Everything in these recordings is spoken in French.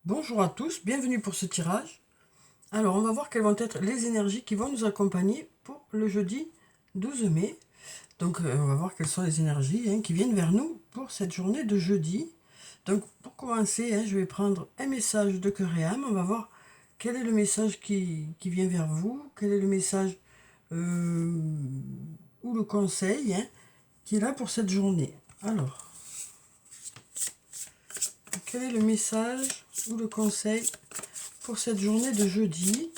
Bonjour à tous, bienvenue pour ce tirage. Alors, on va voir quelles vont être les énergies qui vont nous accompagner pour le jeudi 12 mai. Donc, on va voir quelles sont les énergies qui viennent vers nous pour cette journée de jeudi. Donc, pour commencer, je vais prendre un message de cœur et âme. On va voir quel est le message qui vient vers vous, quel est le message ou le conseil qui est là pour cette journée. Alors, quel est le message ou le conseil pour cette journée de jeudi?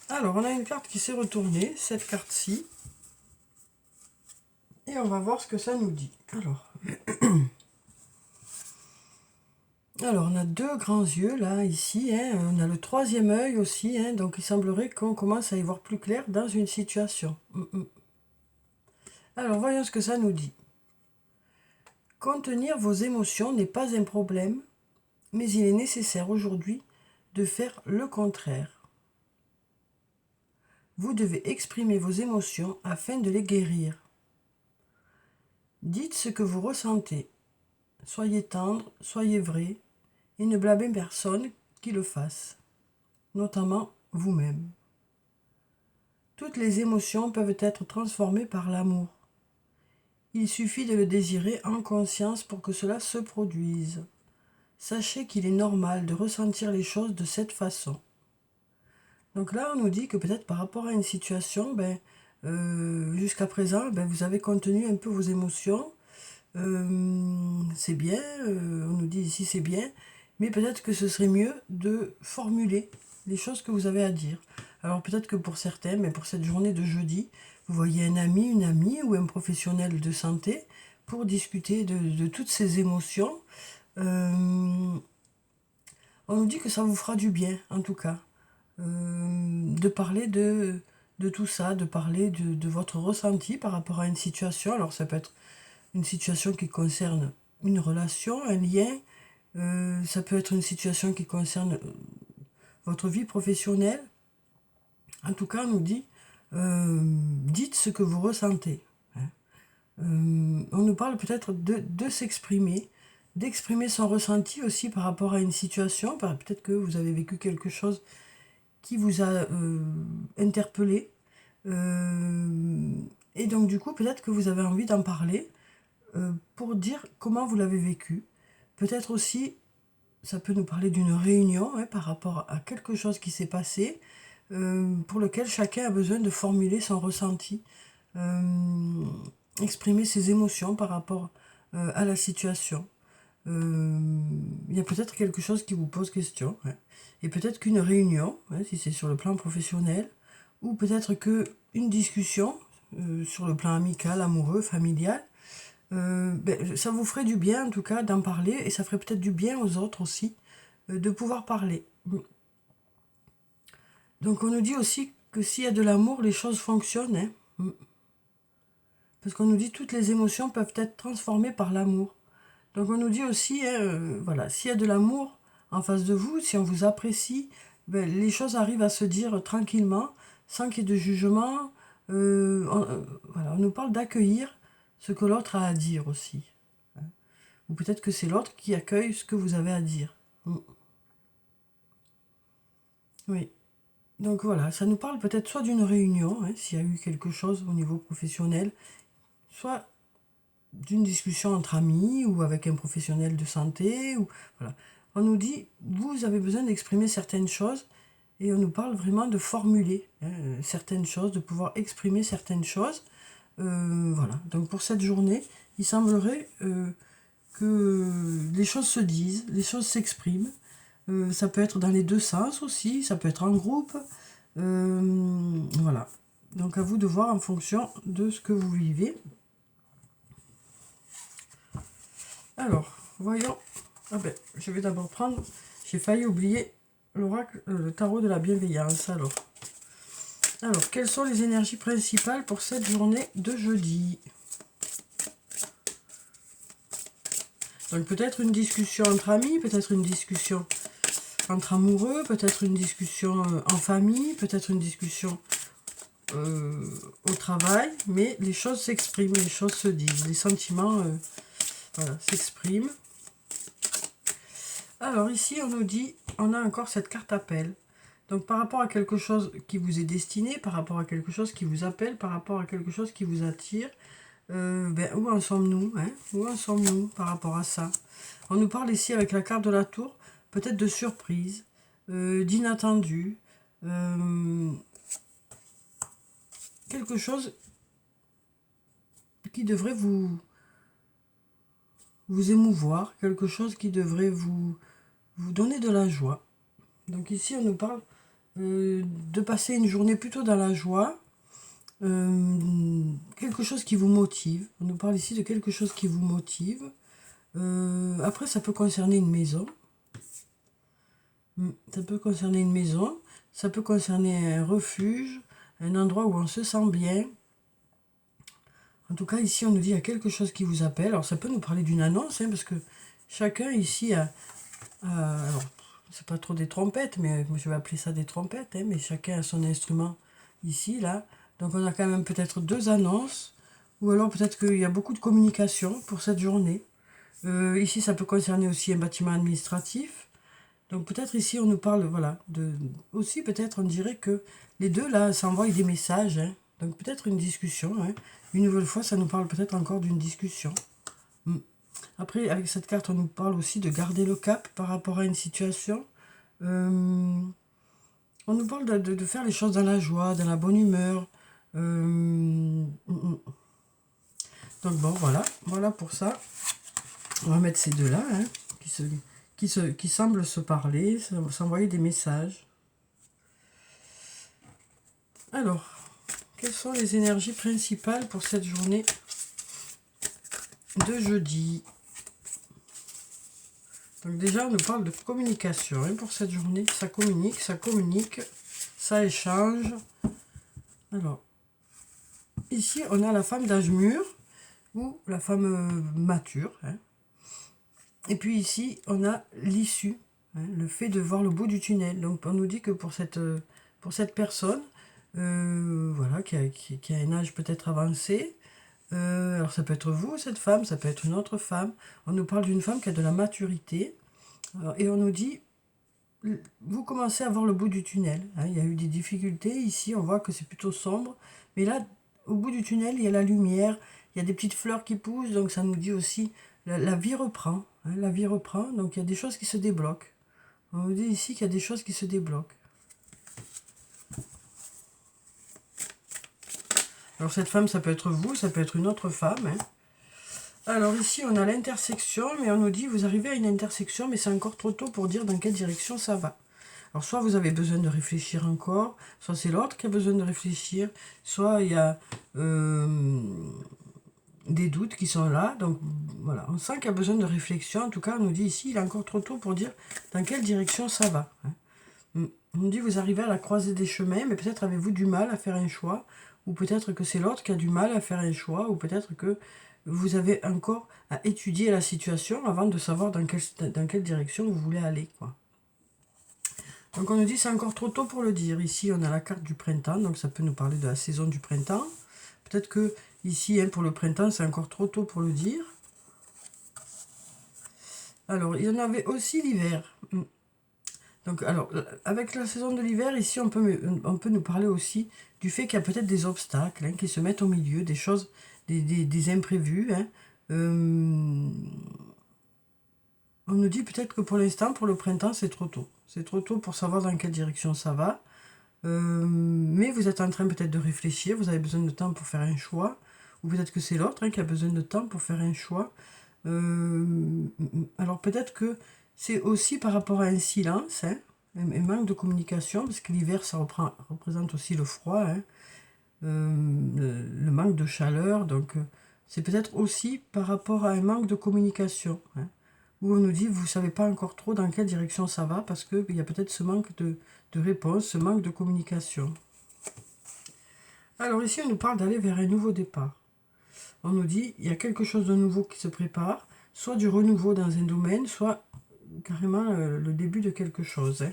Alors, on a une carte qui s'est retournée, cette carte-ci. Et on va voir ce que ça nous dit. Alors on a deux grands yeux, là, ici. On a le troisième œil aussi. Donc, il semblerait qu'on commence à y voir plus clair dans une situation. Alors, voyons ce que ça nous dit. Contenir vos émotions n'est pas un problème, mais il est nécessaire aujourd'hui de faire le contraire. Vous devez exprimer vos émotions afin de les guérir. Dites ce que vous ressentez. Soyez tendre, soyez vrai, et ne blâmez personne qui le fasse, notamment vous-même. Toutes les émotions peuvent être transformées par l'amour. Il suffit de le désirer en conscience pour que cela se produise. Sachez qu'il est normal de ressentir les choses de cette façon. Donc là, on nous dit que peut-être par rapport à une situation, jusqu'à présent, vous avez contenu un peu vos émotions. C'est bien, on nous dit ici c'est bien, mais peut-être que ce serait mieux de formuler les choses que vous avez à dire. Alors peut-être que pour certains, mais pour cette journée de jeudi, vous voyez un ami, une amie ou un professionnel de santé pour discuter de toutes ces émotions. On nous dit que ça vous fera du bien, en tout cas, de parler de tout ça, de parler de votre ressenti par rapport à une situation. Alors ça peut être une situation qui concerne une relation, un lien, ça peut être une situation qui concerne votre vie professionnelle. En tout cas, on nous dit, dites ce que vous ressentez. On nous parle peut-être de s'exprimer, d'exprimer son ressenti aussi par rapport à une situation. Peut-être que vous avez vécu quelque chose qui vous a interpellé. Et donc du coup, peut-être que vous avez envie d'en parler pour dire comment vous l'avez vécu. Peut-être aussi, ça peut nous parler d'une réunion par rapport à quelque chose qui s'est passé, pour lequel chacun a besoin de formuler son ressenti, exprimer ses émotions par rapport à la situation. Il y a peut-être quelque chose qui vous pose question, et peut-être qu'une réunion, si c'est sur le plan professionnel, ou peut-être qu'une discussion sur le plan amical, amoureux, familial, ça vous ferait du bien en tout cas d'en parler, et ça ferait peut-être du bien aux autres aussi de pouvoir parler. Donc on nous dit aussi que s'il y a de l'amour, les choses fonctionnent. Parce qu'on nous dit que toutes les émotions peuvent être transformées par l'amour. Donc on nous dit aussi, voilà, s'il y a de l'amour en face de vous, si on vous apprécie, les choses arrivent à se dire tranquillement, sans qu'il y ait de jugement. Voilà, on nous parle d'accueillir ce que l'autre a à dire aussi. Ou peut-être que c'est l'autre qui accueille ce que vous avez à dire. Oui. Donc voilà, ça nous parle peut-être soit d'une réunion, s'il y a eu quelque chose au niveau professionnel, soit d'une discussion entre amis ou avec un professionnel de santé. Voilà. On nous dit, vous avez besoin d'exprimer certaines choses, et on nous parle vraiment de formuler certaines choses, de pouvoir exprimer certaines choses. Voilà, donc pour cette journée, il semblerait que les choses se disent, les choses s'expriment. Ça peut être dans les deux sens aussi, ça peut être en groupe. Voilà, donc à vous de voir en fonction de ce que vous vivez. Alors, voyons. Je vais d'abord prendre, j'ai failli oublier l'oracle, le tarot de la bienveillance. Alors, quelles sont les énergies principales pour cette journée de jeudi? Donc peut-être une discussion entre amis, peut-être une discussion entre amoureux, peut-être une discussion en famille, peut-être une discussion au travail, mais les choses s'expriment, les choses se disent, les sentiments voilà, s'exprime. Alors ici, on nous dit, on a encore cette carte appel. Donc par rapport à quelque chose qui vous est destiné, par rapport à quelque chose qui vous appelle, par rapport à quelque chose qui vous attire, où en sommes-nous, hein? Où en sommes-nous par rapport à ça? On nous parle ici avec la carte de la tour, peut-être de surprise, d'inattendu, quelque chose qui devrait vous émouvoir, quelque chose qui devrait vous donner de la joie. Donc ici, on nous parle de passer une journée plutôt dans la joie, quelque chose qui vous motive. On nous parle ici de quelque chose qui vous motive. Après, ça peut concerner une maison. Ça peut concerner une maison. Ça peut concerner un refuge, un endroit où on se sent bien. En tout cas, ici, on nous dit qu'il y a quelque chose qui vous appelle. Alors, ça peut nous parler d'une annonce, hein, parce que chacun ici alors, c'est pas trop des trompettes, mais je vais appeler ça des trompettes, hein, mais chacun a son instrument ici, là. Donc, on a quand même peut-être 2 annonces, ou alors peut-être qu'il y a beaucoup de communication pour cette journée. Ici, ça peut concerner aussi un bâtiment administratif. Donc, peut-être ici, on nous parle, voilà, aussi peut-être, on dirait que les deux, là, s'envoient des messages, hein. Donc, peut-être une discussion, hein. Une nouvelle fois, ça nous parle peut-être encore d'une discussion. Après, avec cette carte, on nous parle aussi de garder le cap par rapport à une situation. On nous parle de faire les choses dans la joie, dans la bonne humeur. Donc bon, voilà pour ça. On va mettre ces deux-là, hein, qui semblent se parler, s'envoyer des messages. Alors, quelles sont les énergies principales pour cette journée de jeudi? Donc déjà, on nous parle de communication, hein, pour cette journée. Ça communique, ça échange. Alors, ici, on a la femme d'âge mûr, ou la femme mature, hein. Et puis ici, on a l'issue, hein, le fait de voir le bout du tunnel. Donc, on nous dit que pour cette personne, voilà, qui a un âge peut-être avancé, alors ça peut être vous, cette femme, ça peut être une autre femme. On nous parle d'une femme qui a de la maturité. Alors, et on nous dit, vous commencez à voir le bout du tunnel, hein. Il y a eu des difficultés. Ici, on voit que c'est plutôt sombre. Mais là, au bout du tunnel, il y a la lumière. Il y a des petites fleurs qui poussent. Donc ça nous dit aussi, la vie reprend, hein, la vie reprend. Donc il y a des choses qui se débloquent. On nous dit ici qu'il y a des choses qui se débloquent. Alors cette femme, ça peut être vous, ça peut être une autre femme, hein. Alors ici, on a l'intersection, mais on nous dit, vous arrivez à une intersection, mais c'est encore trop tôt pour dire dans quelle direction ça va. Alors soit vous avez besoin de réfléchir encore, soit c'est l'autre qui a besoin de réfléchir, soit il y a des doutes qui sont là. Donc voilà, on sent qu'il y a besoin de réflexion. En tout cas, on nous dit ici, il est encore trop tôt pour dire dans quelle direction ça va, hein. On nous dit, vous arrivez à la croisée des chemins, mais peut-être avez-vous du mal à faire un choix, ou peut-être que c'est l'autre qui a du mal à faire un choix, ou peut-être que vous avez encore à étudier la situation avant de savoir dans quelle direction vous voulez aller, quoi. Donc on nous dit c'est encore trop tôt pour le dire. Ici on a la carte du printemps, donc ça peut nous parler de la saison du printemps. Peut-être que ici, hein, pour le printemps, c'est encore trop tôt pour le dire. Alors il y en avait aussi l'hiver. Donc alors avec la saison de l'hiver, ici on peut nous parler aussi du fait qu'il y a peut-être des obstacles, hein, qui se mettent au milieu, des choses, des imprévus, hein. On nous dit peut-être que pour l'instant, pour le printemps, c'est trop tôt. C'est trop tôt pour savoir dans quelle direction ça va. Mais vous êtes en train peut-être de réfléchir, vous avez besoin de temps pour faire un choix. Ou peut-être que c'est l'autre, hein, qui a besoin de temps pour faire un choix. Alors peut-être que c'est aussi par rapport à un silence, hein, un manque de communication, parce que l'hiver, ça représente aussi le froid, hein, le manque de chaleur. Donc c'est peut-être aussi par rapport à un manque de communication, hein, où on nous dit, vous ne savez pas encore trop dans quelle direction ça va, parce qu'il y a peut-être ce manque de réponse, ce manque de communication. Alors ici, on nous parle d'aller vers un nouveau départ. On nous dit, il y a quelque chose de nouveau qui se prépare, soit du renouveau dans un domaine, soit carrément le début de quelque chose, hein.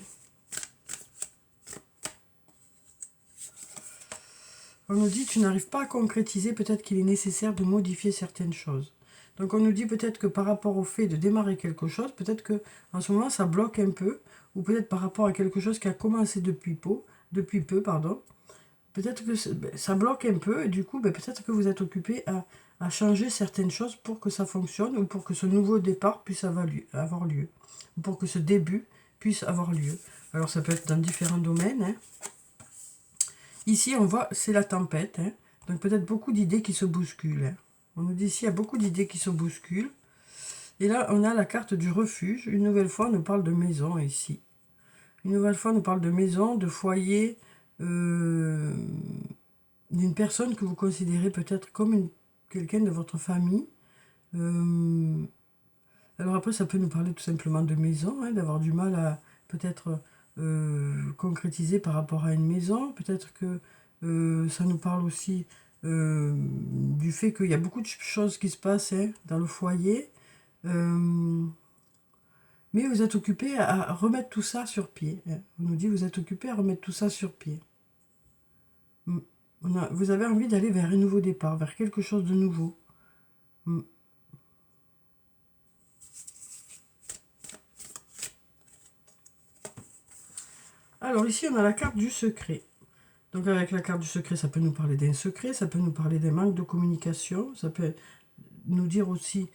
On nous dit, tu n'arrives pas à concrétiser, peut-être qu'il est nécessaire de modifier certaines choses. Donc on nous dit peut-être que par rapport au fait de démarrer quelque chose, peut-être que en ce moment ça bloque un peu, ou peut-être par rapport à quelque chose qui a commencé depuis peu, pardon. Peut-être que ça bloque un peu, et du coup, peut-être que vous êtes occupé à changer certaines choses pour que ça fonctionne, ou pour que ce nouveau départ puisse avoir lieu, ou pour que ce début puisse avoir lieu. Alors ça peut être dans différents domaines, hein. Ici, on voit, c'est la tempête, hein. Donc peut-être beaucoup d'idées qui se bousculent, hein. On nous dit ici, il y a beaucoup d'idées qui se bousculent. Et là, on a la carte du refuge. Une nouvelle fois, on nous parle de maison ici. Une nouvelle fois, on nous parle de maison, de foyer, d'une personne que vous considérez peut-être comme quelqu'un de votre famille. Alors après, ça peut nous parler tout simplement de maison, hein, d'avoir du mal à peut-être concrétiser par rapport à une maison. Peut-être que ça nous parle aussi du fait qu'il y a beaucoup de choses qui se passent, hein, dans le foyer. Mais vous êtes occupé à remettre tout ça sur pied, hein. On nous dit vous êtes occupé à remettre tout ça sur pied. Vous avez envie d'aller vers un nouveau départ, vers quelque chose de nouveau. Alors ici, on a la carte du secret. Donc avec la carte du secret, ça peut nous parler d'un secret, ça peut nous parler d'un manque de communication, ça peut nous dire aussi,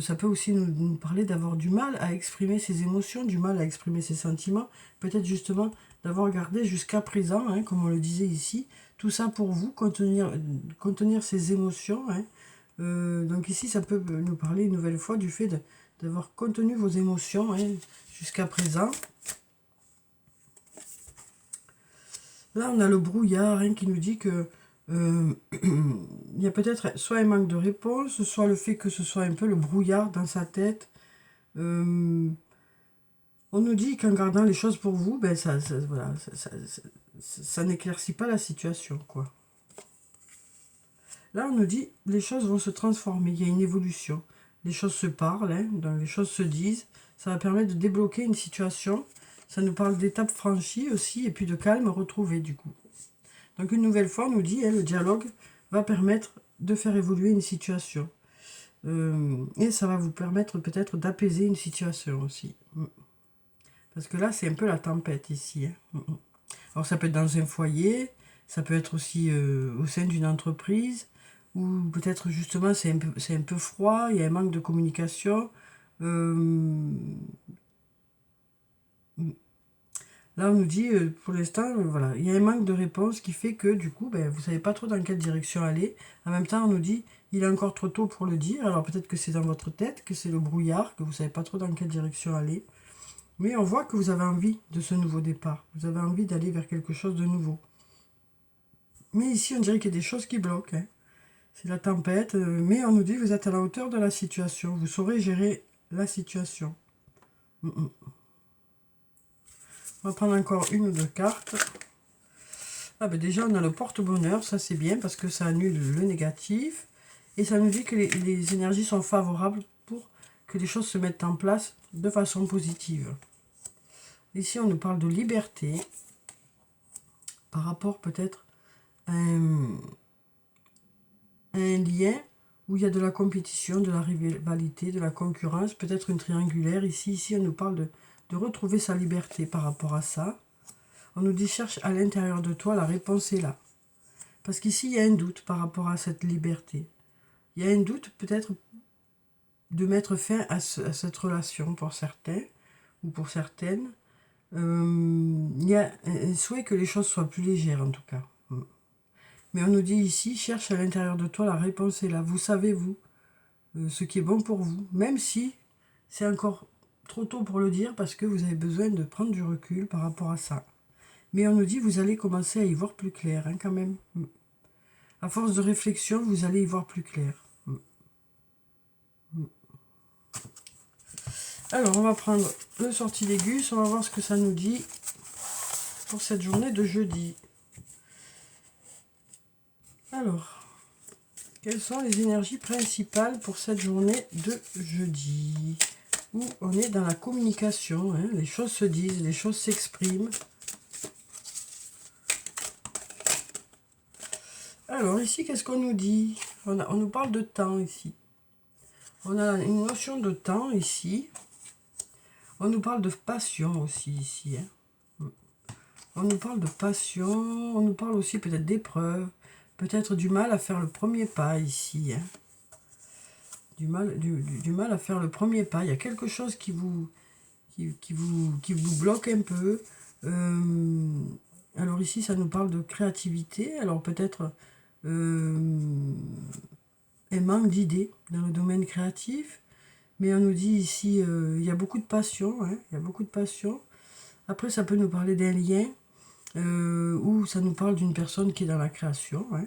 ça peut aussi nous parler d'avoir du mal à exprimer ses émotions, du mal à exprimer ses sentiments, peut-être justement d'avoir gardé jusqu'à présent, hein, comme on le disait ici, tout ça pour vous, contenir ses émotions, hein. Donc ici, ça peut nous parler une nouvelle fois du fait d'avoir contenu vos émotions, hein, jusqu'à présent. Là, on a le brouillard, hein, qui nous dit que il y a peut-être soit un manque de réponse, soit le fait que ce soit un peu le brouillard dans sa tête. On nous dit qu'en gardant les choses pour vous, voilà, ça n'éclaircit pas la situation, quoi. Là, on nous dit les choses vont se transformer, il y a une évolution. Les choses se parlent, hein, donc les choses se disent. Ça va permettre de débloquer une situation. Ça nous parle d'étapes franchies aussi, et puis de calme retrouvé, du coup. Donc une nouvelle fois, on nous dit, hein, le dialogue va permettre de faire évoluer une situation. Et ça va vous permettre peut-être d'apaiser une situation aussi. Parce que là, c'est un peu la tempête ici, hein. Alors ça peut être dans un foyer, ça peut être aussi au sein d'une entreprise, ou peut-être justement c'est un peu froid, il y a un manque de communication. Là, on nous dit, pour l'instant, voilà, il y a un manque de réponse qui fait que, du coup, vous ne savez pas trop dans quelle direction aller. En même temps, on nous dit, il est encore trop tôt pour le dire. Alors peut-être que c'est dans votre tête, que c'est le brouillard, que vous ne savez pas trop dans quelle direction aller. Mais on voit que vous avez envie de ce nouveau départ. Vous avez envie d'aller vers quelque chose de nouveau. Mais ici, on dirait qu'il y a des choses qui bloquent, hein. C'est la tempête, mais on nous dit, vous êtes à la hauteur de la situation. Vous saurez gérer la situation. On va prendre encore une ou deux cartes. Ah déjà, on a le porte-bonheur, ça c'est bien parce que ça annule le négatif. Et ça nous dit que les énergies sont favorables pour que les choses se mettent en place de façon positive. Ici, on nous parle de liberté par rapport peut-être à un lien où il y a de la compétition, de la rivalité, de la concurrence, peut-être une triangulaire. Ici, on nous parle de retrouver sa liberté par rapport à ça. On nous dit, cherche à l'intérieur de toi, la réponse est là. Parce qu'ici, il y a un doute par rapport à cette liberté. Il y a un doute peut-être de mettre fin à cette relation pour certains ou pour certaines. Il y a un souhait que les choses soient plus légères en tout cas. Mais on nous dit ici, cherche à l'intérieur de toi, la réponse est là. Vous savez, vous, ce qui est bon pour vous. Même si c'est encore trop tôt pour le dire parce que vous avez besoin de prendre du recul par rapport à ça. Mais on nous dit, vous allez commencer à y voir plus clair, hein, quand même. À force de réflexion, vous allez y voir plus clair. Alors, on va prendre le sortilègus, on va voir ce que ça nous dit pour cette journée de jeudi. Alors, quelles sont les énergies principales pour cette journée de jeudi? Où on est dans la communication, hein, les choses se disent, les choses s'expriment. Alors, ici, qu'est-ce qu'on nous dit? On nous parle de temps, ici. On a une notion de temps ici. On nous parle de passion aussi ici. Hein. On nous parle de passion. On nous parle aussi peut-être d'épreuve. Peut-être du mal à faire le premier pas ici. Hein. Du mal à faire le premier pas. Il y a quelque chose qui vous bloque un peu. Alors ici, ça nous parle de créativité. Alors peut-être un manque d'idées dans le domaine créatif. Mais on nous dit ici, il y a beaucoup de passion. Hein, il y a beaucoup de passion. Après, ça peut nous parler d'un lien. Ou ça nous parle d'une personne qui est dans la création. Hein,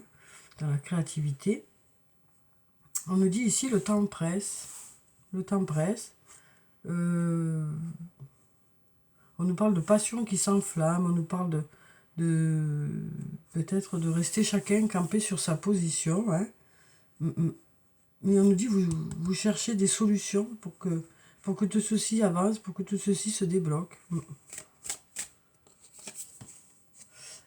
dans la créativité. On nous dit ici, le temps presse. Le temps presse. On nous parle de passion qui s'enflamme, on nous parle peut-être de rester chacun campé sur sa position. Hein. Mais on nous dit vous cherchez des solutions pour que tout ceci avance, pour que tout ceci se débloque.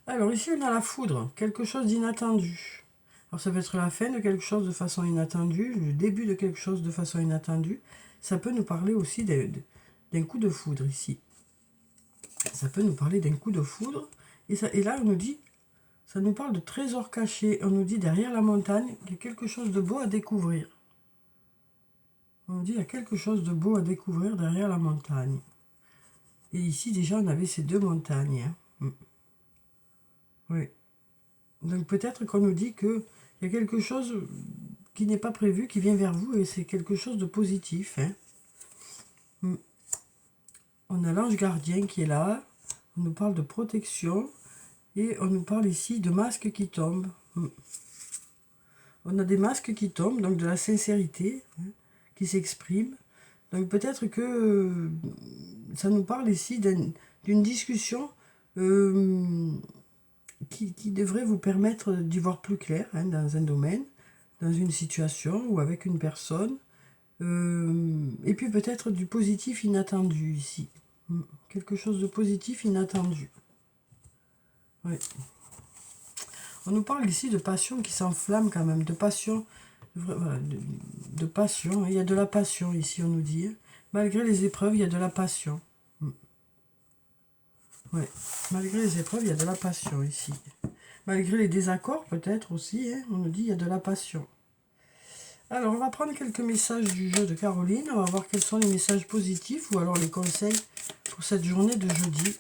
Alors ici on a la foudre, quelque chose d'inattendu. Alors ça peut être la fin de quelque chose de façon inattendue, le début de quelque chose de façon inattendue. Ça peut nous parler aussi d'un coup de foudre ici. Ça peut nous parler d'un coup de foudre. Et là, on nous dit, ça nous parle de trésors cachés. On nous dit, derrière la montagne, il y a quelque chose de beau à découvrir. On nous dit, il y a quelque chose de beau à découvrir derrière la montagne. Et ici, déjà, on avait ces deux montagnes. Hein. Oui. Donc, peut-être qu'on nous dit qu'il y a quelque chose qui n'est pas prévu, qui vient vers vous, et c'est quelque chose de positif. Hein. On a l'ange gardien qui est là. On nous parle de protection. Et on nous parle ici de masques qui tombent. On a des masques qui tombent, donc de la sincérité hein, qui s'exprime. Donc peut-être que ça nous parle ici d'une discussion qui devrait vous permettre d'y voir plus clair hein, dans un domaine, dans une situation ou avec une personne. Et puis peut-être du positif inattendu ici. Quelque chose de positif inattendu. Oui. On nous parle ici de passion qui s'enflamme quand même, de passion, voilà, de passion. Il y a de la passion ici, on nous dit. Malgré les épreuves, il y a de la passion. Ouais. Malgré les épreuves, il y a de la passion ici. Malgré les désaccords, peut-être aussi, hein, on nous dit il y a de la passion. Alors, on va prendre quelques messages du jeu de Caroline. On va voir quels sont les messages positifs ou alors les conseils pour cette journée de jeudi.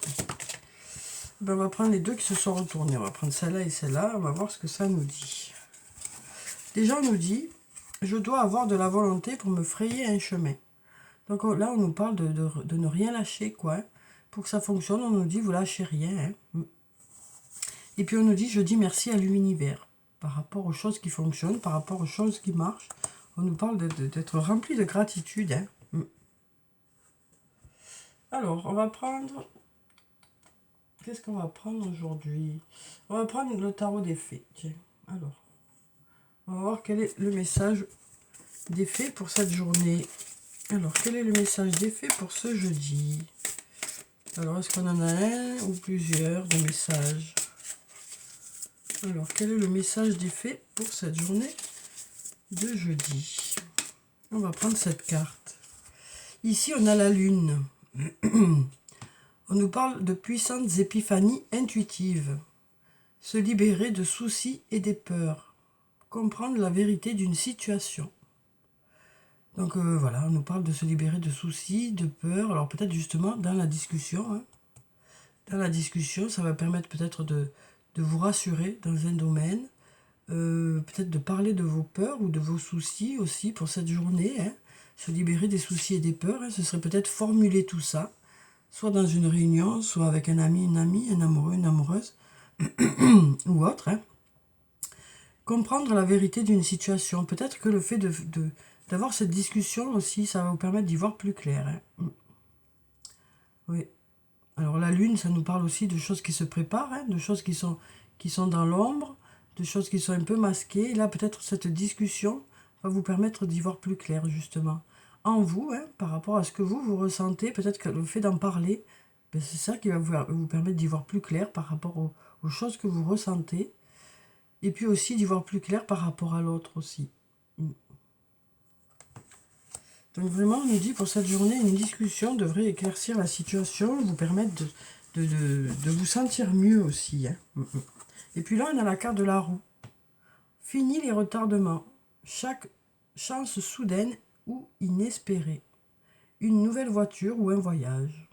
Ben, on va prendre les deux qui se sont retournés. On va prendre celle-là et celle-là. On va voir ce que ça nous dit. Déjà, on nous dit, je dois avoir de la volonté pour me frayer un chemin. Donc là, on nous parle de ne rien lâcher, quoi. Pour que ça fonctionne, on nous dit, vous lâchez rien. Hein. Et puis, on nous dit, je dis merci à l'univers. Par rapport aux choses qui fonctionnent, par rapport aux choses qui marchent. On nous parle d'être rempli de gratitude. Hein. Alors, on va prendre... Qu'est-ce qu'on va prendre aujourd'hui? On va prendre le tarot des fées. Tiens, alors. On va voir quel est le message des fées pour cette journée. Alors, quel est le message des fées pour ce jeudi? Alors, est-ce qu'on en a un ou plusieurs de messages? Alors, quel est le message des fées pour cette journée de jeudi? On va prendre cette carte. Ici, on a la lune. On nous parle de puissantes épiphanies intuitives. Se libérer de soucis et des peurs. Comprendre la vérité d'une situation. Donc voilà, on nous parle de se libérer de soucis, de peurs. Alors peut-être justement dans la discussion. Hein. Dans la discussion, ça va permettre peut-être de vous rassurer dans un domaine. Peut-être de parler de vos peurs ou de vos soucis aussi pour cette journée. Hein. Se libérer des soucis et des peurs. Hein. Ce serait peut-être formuler tout ça. Soit dans une réunion, soit avec un ami, une amie, un amoureux, une amoureuse. ou autre. Hein. Comprendre la vérité d'une situation. Peut-être que le fait d'avoir cette discussion aussi, ça va vous permettre d'y voir plus clair. Hein. Oui. Alors la lune, ça nous parle aussi de choses qui se préparent, hein, de choses qui sont dans l'ombre, de choses qui sont un peu masquées. Et là, peut-être cette discussion va vous permettre d'y voir plus clair, justement. En vous, hein, par rapport à ce que vous ressentez, peut-être que le fait d'en parler, ben, c'est ça qui va vous permettre d'y voir plus clair par rapport aux choses que vous ressentez. Et puis aussi d'y voir plus clair par rapport à l'autre aussi. Donc vraiment, on nous dit pour cette journée, une discussion devrait éclaircir la situation, vous permettre de vous sentir mieux aussi. Hein. Et puis là, on a la carte de la roue. Fini les retardements. Chaque chance soudaine ou inespérée. Une nouvelle voiture ou un voyage.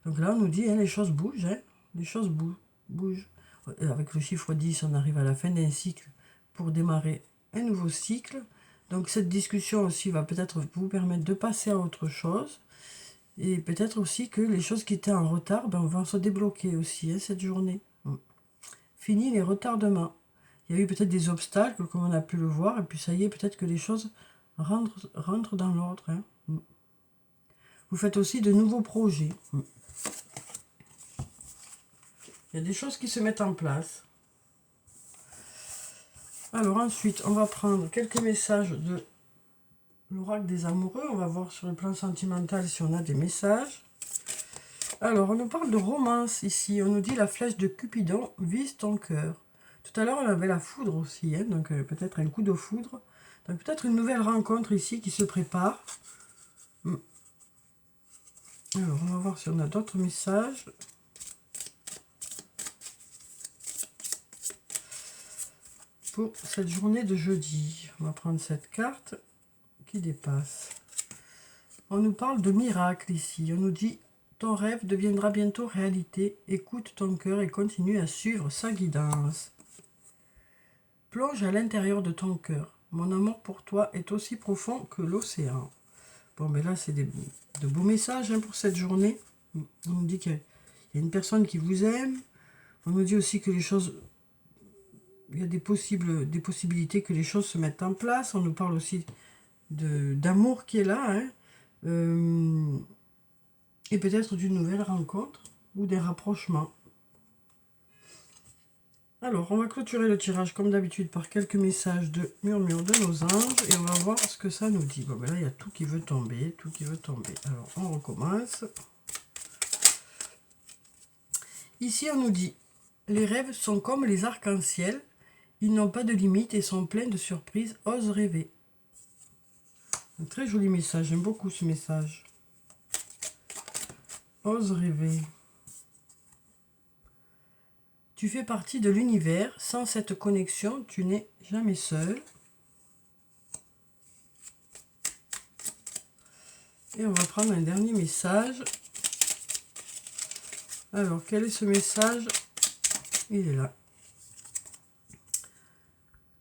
Donc là, on nous dit, hein, les choses bougent. Hein, les choses bougent. Avec le chiffre 10, on arrive à la fin d'un cycle pour démarrer un nouveau cycle. Donc cette discussion aussi va peut-être vous permettre de passer à autre chose. Et peut-être aussi que les choses qui étaient en retard vont se débloquer aussi hein, cette journée. Fini les retardements. Il y a eu peut-être des obstacles, comme on a pu le voir, et puis ça y est, peut-être que les choses rentrent dans l'ordre. Hein. Vous faites aussi de nouveaux projets. Il y a des choses qui se mettent en place. Alors ensuite, on va prendre quelques messages de l'oracle des amoureux. On va voir sur le plan sentimental si on a des messages. Alors, on nous parle de romance ici. On nous dit la flèche de Cupidon vise ton cœur. Tout à l'heure, on avait la foudre aussi, hein, donc peut-être un coup de foudre. Donc peut-être une nouvelle rencontre ici qui se prépare. Alors, on va voir si on a d'autres messages. Pour cette journée de jeudi. On va prendre cette carte qui dépasse. On nous parle de miracle ici. On nous dit ton rêve deviendra bientôt réalité. Écoute ton cœur et continue à suivre sa guidance. Plonge à l'intérieur de ton cœur. Mon amour pour toi est aussi profond que l'océan. Bon, mais là, c'est de beaux messages hein, pour cette journée. On nous dit qu'il y a une personne qui vous aime. On nous dit aussi que les choses... Il y a des possibilités que les choses se mettent en place. On nous parle aussi d'amour qui est là. Hein. Et peut-être d'une nouvelle rencontre ou des rapprochements. Alors, on va clôturer le tirage comme d'habitude par quelques messages de murmure de nos anges. Et on va voir ce que ça nous dit. Bon, ben là, il y a tout qui veut tomber. Tout qui veut tomber. Alors, on recommence. Ici, on nous dit, les rêves sont comme les arcs-en-ciel. Ils n'ont pas de limite et sont pleins de surprises. Ose rêver. Un très joli message. J'aime beaucoup ce message. Ose rêver. Tu fais partie de l'univers. Sans cette connexion, tu n'es jamais seul. Et on va prendre un dernier message. Alors, quel est ce message? Il est là.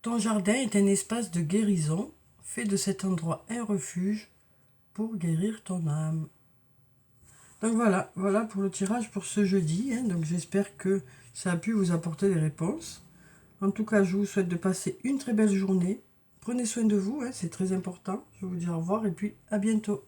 Ton jardin est un espace de guérison. Fais de cet endroit un refuge pour guérir ton âme. Donc voilà pour le tirage pour ce jeudi. Hein. Donc j'espère que ça a pu vous apporter des réponses. En tout cas, je vous souhaite de passer une très belle journée. Prenez soin de vous, hein, c'est très important. Je vous dis au revoir et puis à bientôt.